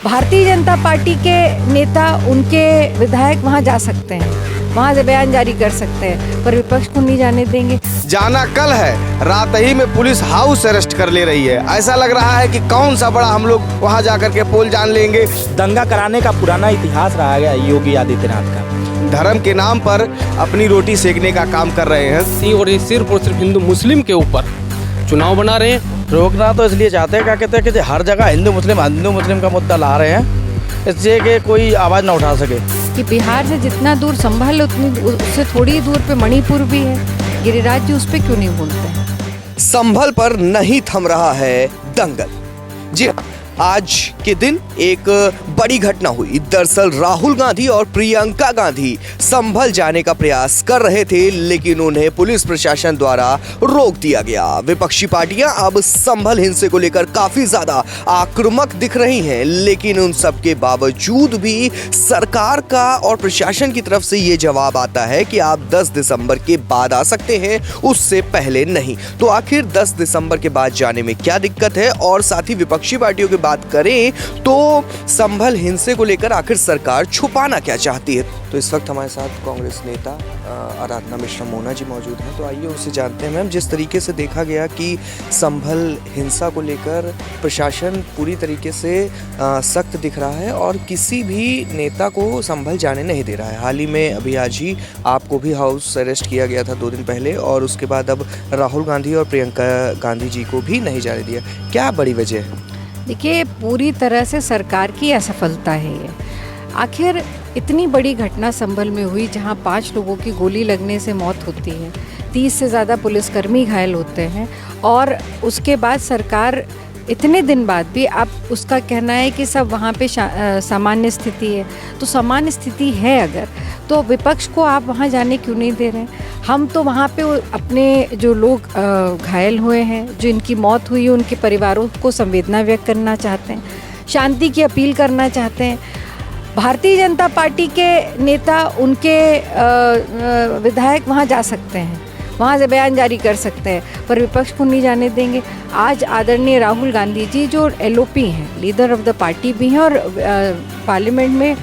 Bharatiya Janata party के नेता, उनके विधायक वहां जा सकते हैं, वहां से बयान जारी कर सकते हैं, पर विपक्ष को नहीं जाने देंगे। जाना कल है, रात ही में पुलिस हाउस अरेस्ट कर ले रही है। ऐसा लग रहा है कि कौन सा बड़ा हम लोग वहां जाकर के पोल जान लेंगे। दंगा कराने का पुराना इतिहास रहा है योगी आदित्यनाथ का। धर्म के नाम पर अपनी रोटी सेकने का काम कर रहे हैं और ये सिर्फ और सिर्फ हिंदू मुस्लिम के ऊपर चुनाव बना रहे हैं। रोकना तो इसलिए चाहते हैं, क्या कहते हैं कि हर जगह हिंदू मुस्लिम का मुद्दा ला रहे हैं, इसलिए कि कोई आवाज़ ना उठा सके। कि बिहार से जितना दूर संभल उससे थोड़ी दूर पे मणिपुर भी है, गिरिराज जी उस पर क्यों नहीं बोलते हैं? संभल पर नहीं थम रहा है दंगल। जी आज के दिन एक बड़ी घटना हुई। दरअसल राहुल गांधी और प्रियंका गांधी संभल जाने का प्रयास कर रहे थे, लेकिन उन्हें पुलिस प्रशासन द्वारा रोक दिया गया। विपक्षी पार्टियां अब संभल हिंसे को लेकर काफी ज्यादा आक्रामक दिख रही हैं, लेकिन उन सब के बावजूद भी सरकार का और प्रशासन की तरफ से ये जवाब आता है कि आप 10 दिसंबर के बाद आ सकते हैं, उससे पहले नहीं। तो आखिर 10 दिसंबर के बाद जाने में क्या दिक्कत है? और साथ ही विपक्षी पार्टियों की बात करें तो संभल हिंसे को लेकर आखिर सरकार छुपाना क्या चाहती है? तो इस वक्त हमारे साथ कांग्रेस नेता आराधना मिश्रा मोना जी मौजूद हैं। तो आइए उनसे जानते हैं। मैम, जिस तरीके से देखा गया कि संभल हिंसा को लेकर प्रशासन पूरी तरीके से सख्त दिख रहा है और किसी भी नेता को संभल जाने नहीं दे रहा है। हाल ही में अभी आज ही आपको भी हाउस अरेस्ट किया गया था 2 दिन पहले, और उसके बाद अब राहुल गांधी और प्रियंका गांधी जी को भी नहीं जाने दिया। क्या बड़ी वजह है? देखिए, पूरी तरह से सरकार की असफलता है ये। आखिर इतनी बड़ी घटना संभल में हुई जहां 5 लोगों की गोली लगने से मौत होती है, 30 से ज़्यादा पुलिसकर्मी घायल होते हैं, और उसके बाद सरकार इतने दिन बाद भी अब उसका कहना है कि सब वहाँ पे सामान्य स्थिति है। तो सामान्य स्थिति है अगर, तो विपक्ष को आप वहाँ जाने क्यों नहीं दे रहे हैं? हम तो वहाँ पे अपने जो लोग घायल हुए हैं, जो इनकी मौत हुई है, उनके परिवारों को संवेदना व्यक्त करना चाहते हैं, शांति की अपील करना चाहते हैं। भारतीय जनता पार्टी के नेता, उनके विधायक वहाँ जा सकते हैं, वहाँ से बयान जारी कर सकते हैं, पर विपक्ष को नहीं जाने देंगे। आज आदरणीय राहुल गांधी जी जो LOP हैं, लीडर ऑफ द पार्टी भी हैं, और पार्लियामेंट में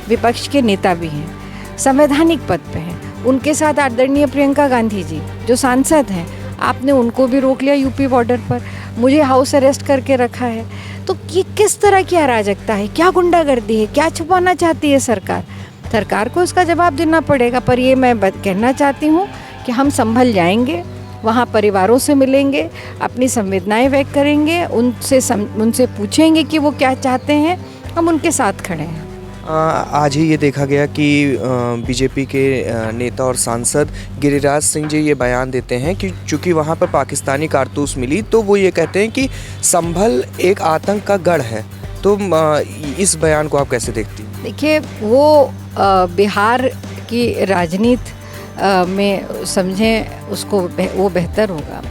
विपक्ष के नेता भी हैं, संवैधानिक पद पे हैं। उनके साथ आदरणीय प्रियंका गांधी जी जो सांसद हैं, आपने उनको भी रोक लिया यूपी बॉर्डर पर, मुझे हाउस अरेस्ट करके रखा है। तो ये किस तरह की अराजकता है? क्या गुंडागर्दी है? क्या छुपाना चाहती है सरकार? सरकार को इसका जवाब देना पड़ेगा। पर ये मैं कहना चाहती हूँ कि हम संभल जाएंगे, वहाँ परिवारों से मिलेंगे, अपनी संवेदनाएं व्यक्त करेंगे, उनसे पूछेंगे कि वो क्या चाहते हैं, हम उनके साथ खड़े हैं। आज ही ये देखा गया कि बीजेपी के नेता और सांसद गिरिराज सिंह जी ये बयान देते हैं कि चूँकि वहाँ पर पाकिस्तानी कारतूस मिली, तो वो ये कहते हैं कि संभल एक आतंक का गढ़ है। तो इस बयान को आप कैसे देखती हैं? देखिए, वो बिहार की राजनीति में समझें उसको, वो बेहतर होगा।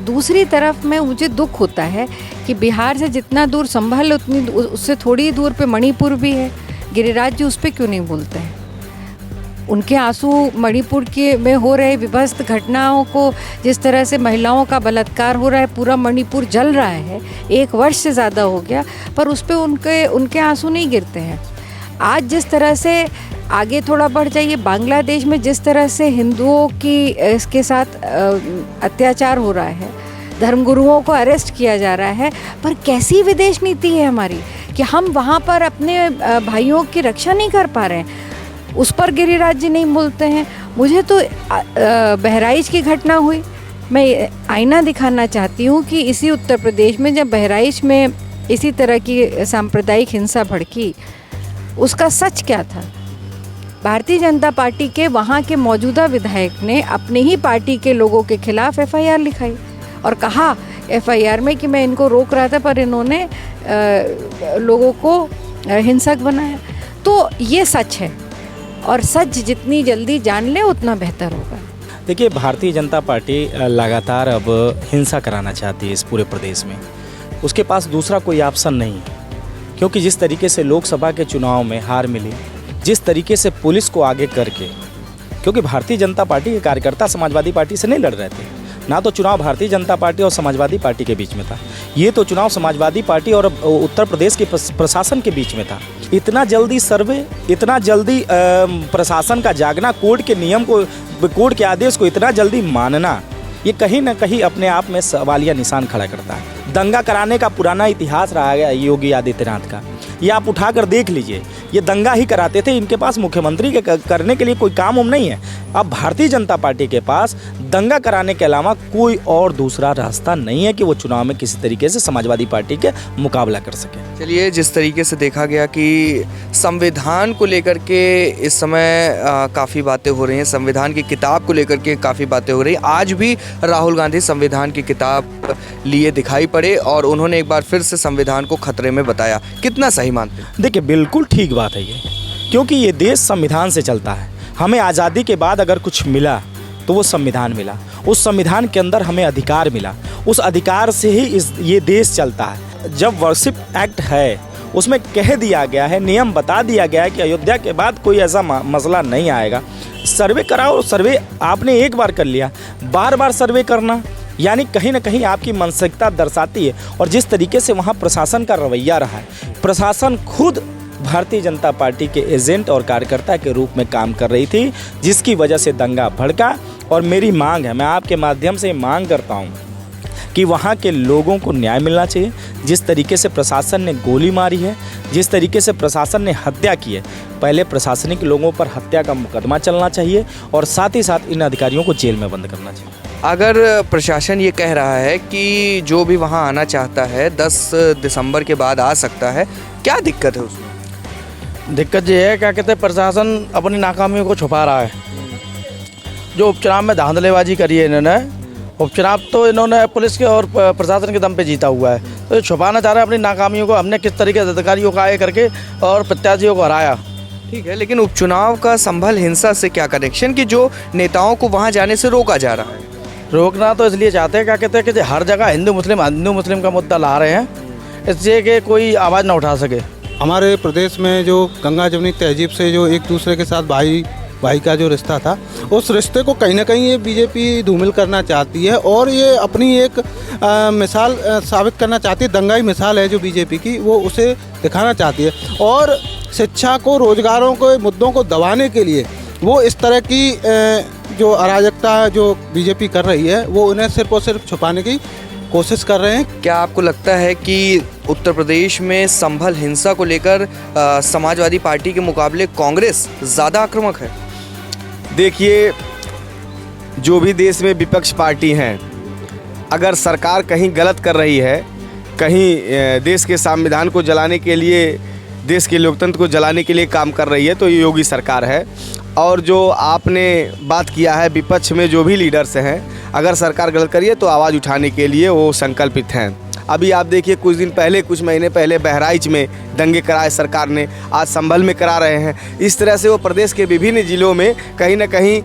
दूसरी तरफ में मुझे दुख होता है कि बिहार से जितना दूर संभल उतनी उससे थोड़ी दूर पे मणिपुर भी है, गिरिराज जी उस पर क्यों नहीं बोलते हैं? उनके आंसू मणिपुर के में हो रहे विभत्स घटनाओं को, जिस तरह से महिलाओं का बलात्कार हो रहा है, पूरा मणिपुर जल रहा है, 1 वर्ष से ज़्यादा हो गया, पर उस पर उनके आंसू नहीं गिरते हैं। आज जिस तरह से आगे थोड़ा बढ़ जाइए, बांग्लादेश में जिस तरह से हिंदुओं की इसके साथ अत्याचार हो रहा है, धर्मगुरुओं को अरेस्ट किया जा रहा है, पर कैसी विदेश नीति है हमारी कि हम वहाँ पर अपने भाइयों की रक्षा नहीं कर पा रहे हैं? उस पर गिरिराज जी नहीं बोलते हैं। मुझे तो बहराइच की घटना हुई, मैं आईना दिखाना चाहती हूँ कि इसी उत्तर प्रदेश में जब बहराइच में इसी तरह की सांप्रदायिक हिंसा भड़की, उसका सच क्या था? भारतीय जनता पार्टी के वहाँ के मौजूदा विधायक ने अपने ही पार्टी के लोगों के खिलाफ FIR लिखाई और कहा FIR में कि मैं इनको रोक रहा था, पर इन्होंने लोगों को हिंसक बनाया। तो ये सच है, और सच जितनी जल्दी जान ले उतना बेहतर होगा। देखिए, भारतीय जनता पार्टी लगातार अब हिंसा कराना चाहती है इस पूरे प्रदेश में। उसके पास दूसरा कोई ऑप्शन नहीं है, क्योंकि जिस तरीके से लोकसभा के चुनाव में हार मिली, जिस तरीके से पुलिस को आगे करके, क्योंकि भारतीय जनता पार्टी के कार्यकर्ता समाजवादी पार्टी से नहीं लड़ रहे थे, ना तो चुनाव भारतीय जनता पार्टी और समाजवादी पार्टी के बीच में था, ये तो चुनाव समाजवादी पार्टी और उत्तर प्रदेश के प्रशासन के बीच में था। इतना जल्दी सर्वे, इतना जल्दी प्रशासन का जागना, कोर्ट के नियम को, कोर्ट के आदेश को इतना जल्दी मानना, ये कहीं ना कहीं अपने आप में सवालिया निशान खड़ा करता है। दंगा कराने का पुराना इतिहास रहा है योगी आदित्यनाथ का, ये आप उठाकर देख लीजिए। ये दंगा ही कराते थे, इनके पास मुख्यमंत्री के करने के लिए कोई काम उम नहीं है। अब भारतीय जनता पार्टी के पास दंगा कराने के अलावा कोई और दूसरा रास्ता नहीं है कि वो चुनाव में किसी तरीके से समाजवादी पार्टी के मुकाबला कर सके। चलिए, जिस तरीके से देखा गया कि संविधान को लेकर के इस समय काफ़ी बातें हो रही हैं, संविधान की किताब को लेकर के काफ़ी बातें हो रही हैं। आज भी राहुल गांधी संविधान की किताब लिए दिखाई पड़े और उन्होंने एक बार फिर से संविधान को खतरे में बताया। कितना सही मानते हैं? देखिए, बिल्कुल ठीक बात है ये, क्योंकि ये देश संविधान से चलता है। हमें आज़ादी के बाद अगर कुछ मिला तो वो संविधान मिला, उस संविधान के अंदर हमें अधिकार मिला, उस अधिकार से ही ये देश चलता है। जब वर्शिप एक्ट है उसमें कह दिया गया है, नियम बता दिया गया है कि अयोध्या के बाद कोई ऐसा मसला नहीं आएगा। सर्वे कराओ, सर्वे आपने एक बार कर लिया, बार बार सर्वे करना यानी कहीं ना कहीं आपकी मानसिकता दर्शाती है। और जिस तरीके से वहाँ प्रशासन का रवैया रहा है, प्रशासन खुद भारतीय जनता पार्टी के एजेंट और कार्यकर्ता के रूप में काम कर रही थी, जिसकी वजह से दंगा भड़का। और मेरी मांग है, मैं आपके माध्यम से मांग करता हूँ कि वहाँ के लोगों को न्याय मिलना चाहिए। जिस तरीके से प्रशासन ने गोली मारी है, जिस तरीके से प्रशासन ने हत्या की है, पहले प्रशासनिक लोगों पर हत्या का मुकदमा चलना चाहिए और साथ ही साथ इन अधिकारियों को जेल में बंद करना चाहिए। अगर प्रशासन ये कह रहा है कि जो भी वहाँ आना चाहता है 10 दिसंबर के बाद आ सकता है, क्या दिक्कत है उसमें? दिक्कत ये है, क्या कहते हैं, प्रशासन अपनी नाकामियों को छुपा रहा है। जो उपचुनाव में धांधलेबाजी करी है इन्होंने, उपचुनाव तो इन्होंने पुलिस के और प्रशासन के दम पे जीता हुआ है, तो ये छुपाना चाह रहे हैं अपनी नाकामियों को। हमने किस तरीके से अधिकारियों को आए करके और प्रत्याशियों को हराया। ठीक है, लेकिन उपचुनाव का संभल हिंसा से क्या कनेक्शन कि जो नेताओं को वहाँ जाने से रोका जा रहा है? रोकना तो इसलिए चाहते हैं, क्या कहते हैं, कि हर जगह हिंदू मुस्लिम का मुद्दा ला रहे हैं, इसलिए कि कोई आवाज़ ना उठा सके। हमारे प्रदेश में जो गंगा जमुनी तहजीब से जो एक दूसरे के साथ भाई का जो रिश्ता था, उस रिश्ते को कहीं ना कहीं ये बीजेपी धूमिल करना चाहती है और ये अपनी एक मिसाल साबित करना चाहती है। दंगाई मिसाल है जो बीजेपी की, वो उसे दिखाना चाहती है। और शिक्षा को, रोजगारों के मुद्दों को दबाने के लिए वो इस तरह की जो अराजकता जो बीजेपी कर रही है, वो उन्हें सिर्फ और सिर्फ छुपाने की कोशिश कर रहे हैं। क्या आपको लगता है कि उत्तर प्रदेश में संभल हिंसा को लेकर समाजवादी पार्टी के मुकाबले कांग्रेस ज़्यादा आक्रामक है? देखिए, जो भी देश में विपक्ष पार्टी हैं, अगर सरकार कहीं गलत कर रही है, कहीं देश के संविधान को जलाने के लिए, देश के लोकतंत्र को जलाने के लिए काम कर रही है, तो ये योगी सरकार है। और जो आपने बात किया है, विपक्ष में जो भी लीडर्स हैं, अगर सरकार गलत करिए तो आवाज़ उठाने के लिए वो संकल्पित हैं। अभी आप देखिए, कुछ महीने पहले बहराइच में दंगे कराए सरकार ने, आज संभल में करा रहे हैं। इस तरह से वो प्रदेश के विभिन्न ज़िलों में कहीं ना कहीं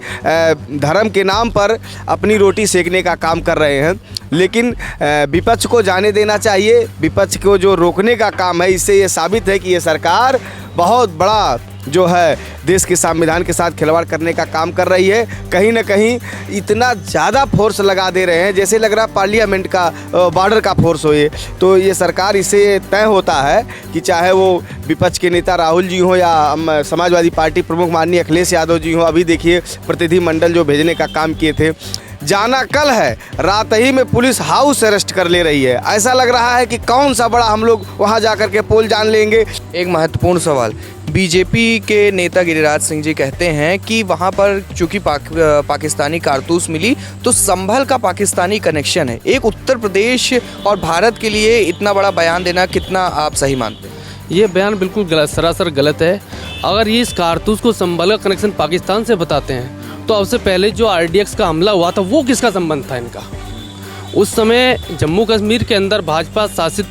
धर्म के नाम पर अपनी रोटी सेकने का काम कर रहे हैं। लेकिन विपक्ष को जाने देना चाहिए, विपक्ष को जो रोकने का काम है, इससे ये साबित है कि ये सरकार बहुत बड़ा जो है देश के संविधान के साथ खिलवाड़ करने का काम कर रही है। कहीं ना कहीं इतना ज़्यादा फोर्स लगा दे रहे हैं, जैसे लग रहा पार्लियामेंट का बॉर्डर का फोर्स हो ये। तो ये सरकार, इससे तय होता है कि चाहे वो विपक्ष के नेता राहुल जी हों या समाजवादी पार्टी प्रमुख माननीय अखिलेश यादव जी हों। अभी देखिए, प्रतिनिधिमंडल जो भेजने का काम किए थे, जाना कल है, रात ही में पुलिस हाउस अरेस्ट कर ले रही है। ऐसा लग रहा है कि कौन सा बड़ा हम लोग वहां जाकर के पोल जान लेंगे। एक महत्वपूर्ण सवाल, बीजेपी के नेता गिरिराज सिंह जी कहते हैं कि वहां पर चूंकि पाकिस्तानी कारतूस मिली, तो संभल का पाकिस्तानी कनेक्शन है। एक उत्तर प्रदेश और भारत के लिए इतना बड़ा बयान देना कितना आप सही मानते हैं? ये बयान बिल्कुल गलत, सरासर गलत है। अगर ये इस कारतूस को संभल का कनेक्शन पाकिस्तान से बताते हैं, तो सबसे पहले जो RDX का हमला हुआ था, वो किसका संबंध था इनका? उस समय जम्मू कश्मीर के अंदर भाजपा शासित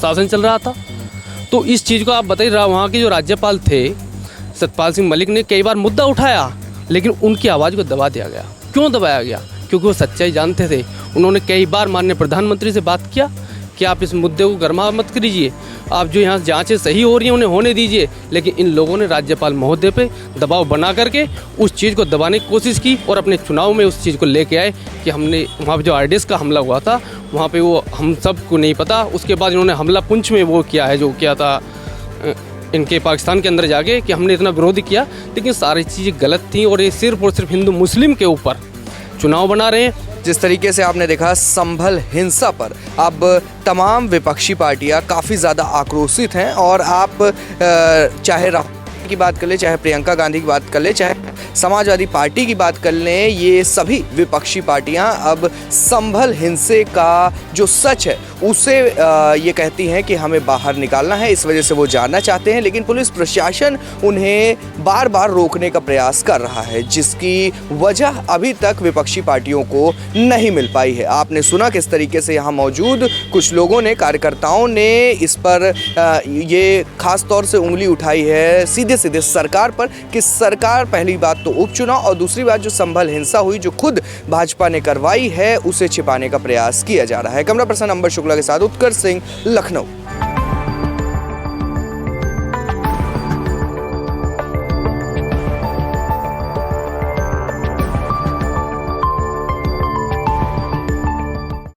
शासन चल रहा था। तो इस चीज़ को आप बताइए, वहाँ के जो राज्यपाल थे सत्यपाल सिंह मलिक ने कई बार मुद्दा उठाया, लेकिन उनकी आवाज़ को दबा दिया गया। क्यों दबाया गया? क्योंकि वो सच्चाई जानते थे। उन्होंने कई बार माननीय प्रधानमंत्री से बात किया कि आप इस मुद्दे को गर्मा मत कीजिए, आप जो यहाँ जांचें सही हो रही हैं उन्हें होने दीजिए, लेकिन इन लोगों ने राज्यपाल महोदय पे दबाव बना करके उस चीज़ को दबाने की कोशिश की और अपने चुनाव में उस चीज़ को लेके आए कि हमने वहाँ पे जो RDX का हमला हुआ था वहाँ पे वो हम सबको नहीं पता। उसके बाद इन्होंने हमला पुंछ में वो किया है जो किया था इनके पाकिस्तान के अंदर जाके कि हमने इतना विरोध किया, लेकिन सारी चीज़ें गलत थी और ये सिर्फ और सिर्फ हिंदू मुस्लिम के ऊपर चुनाव बना रहे हैं। जिस तरीके से आपने देखा संभल हिंसा पर अब तमाम विपक्षी पार्टियां काफ़ी ज़्यादा आक्रोशित हैं और आप चाहे राहुल की बात कर ले, चाहे प्रियंका गांधी की बात कर ले, चाहे समाजवादी पार्टी की बात कर लें, ये सभी विपक्षी पार्टियां अब संभल हिंसे का जो सच है उसे ये कहती हैं कि हमें बाहर निकालना है, इस वजह से वो जानना चाहते हैं। लेकिन पुलिस प्रशासन उन्हें बार बार रोकने का प्रयास कर रहा है, जिसकी वजह अभी तक विपक्षी पार्टियों को नहीं मिल पाई है। आपने सुना किस तरीके से यहाँ मौजूद कुछ लोगों ने, कार्यकर्ताओं ने इस पर ये खास तौर से उंगली उठाई है सीधे सीधे सरकार पर कि सरकार, पहली बात तो उपचुनाव और दूसरी बात जो संभल हिंसा हुई जो खुद भाजपा ने करवाई है उसे छिपाने का प्रयास किया जा रहा है। कैमरा पर्सन अंबर शुक्ला के साथ उत्कर्ष सिंह, लखनऊ।